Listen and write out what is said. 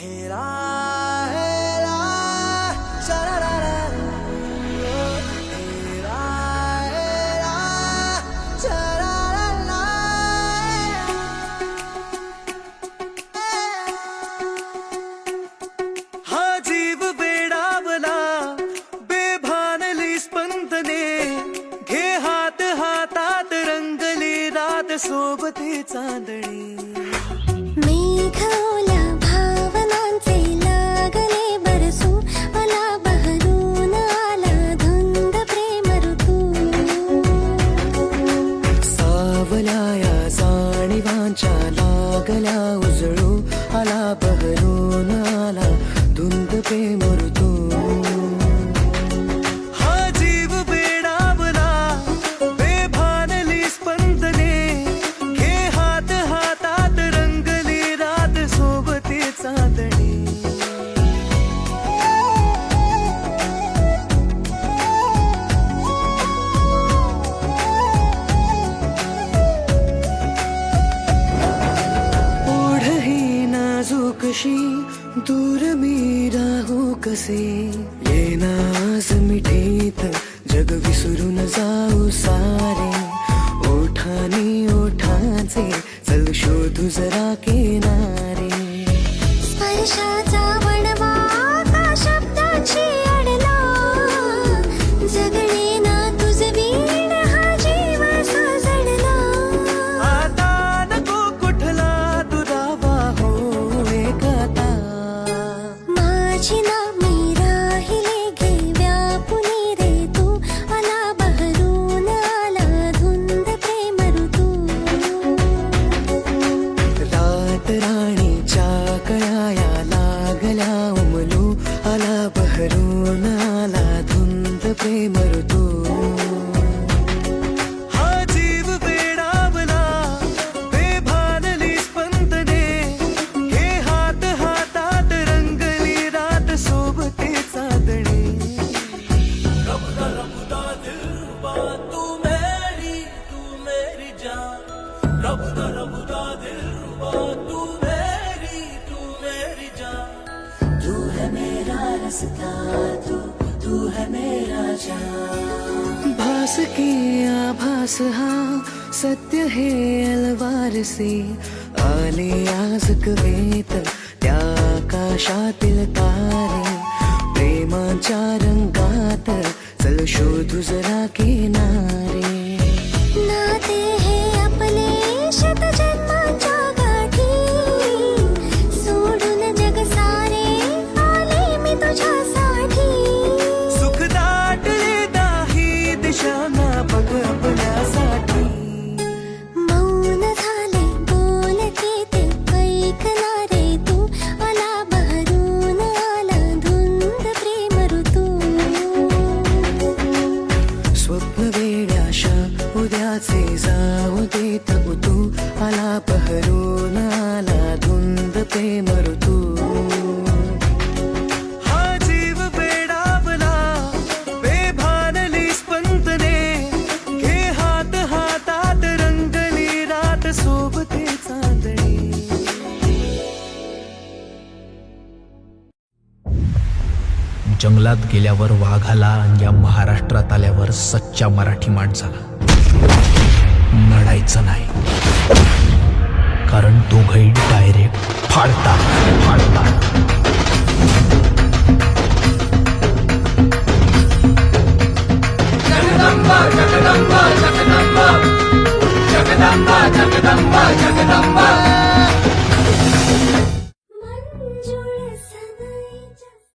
हेरा हेरा शरारा हेरा हेरा शरारा हा जीव बेडावला बेभानली स्पंदने घे हात हातात रंगली रात सोबती चांदणी मेघावल्या भावनांचे लागले बरसू मला बहरून आला धुंद प्रेम ऋतू सावल्या या जाणीवांच्या लागल्या उजळू आला बहरून आला धुंद प्रेम ऋतू हा जीव बेडावला बेभानली स्पंदने घे हात हातात रंगली रात सोबती चांदणी ओढही नाजूकशी दूर मी राहू कसे येना आज मिठीत जग विसरून जाऊ सारे ओठानी ओठाचे चल शोधू जरा किनारे स्पर्शाचा वणवा का शब्दाची अडला जगणे ना तुझ वीण हा जीव साजडला आता नको कुठला दुरावा हो एकाता माझी ना मी राहिले घे व्यापुनी रे तू आला बहरून आला धुंद प्रेम ऋतू रात राणीच्या कळाया लागल्या उमलू आला बहरून आला धुंद प्रेम ऋतू हा जीव बेडावला बेभानली स्पंदने घे हात हातात रंगली रात सोबती चांदणी भास के आभास हा सत्य है अलवार से आले आज कवेत त्या आकाशातील तारे प्रेमाच्या रंगात चल शोधू जरा किनारे नाते हे आपले शतजन्माच्या गाठी सोडून जग सारे आले मी तुझ्यासाठी सुख दाटले दाही दिशांना बघ आपल्यासाठी मौन झाले बोलते ते ऐकणारे तू आला बहरून आला धुंद प्रेम ऋतू स्वप्न वेड्याशा उद्याचे जाऊ देत तू आला बहरून आला धुंद प्रेम ऋतू हा जीव बेडावला बेभानली स्पंदने घे हात हातात रंगली रात सोबती चांदणी जंगलात गेल्यावर वाघाला आणि या महाराष्ट्रात आल्यावर सच्चा मराठी माणसाला नडायचं नाही, कारण दोघंही डायरेक्ट फाडतात. जगदंबा जगदंबा जगदंबा जगदंबा जगदंबा जगदंबा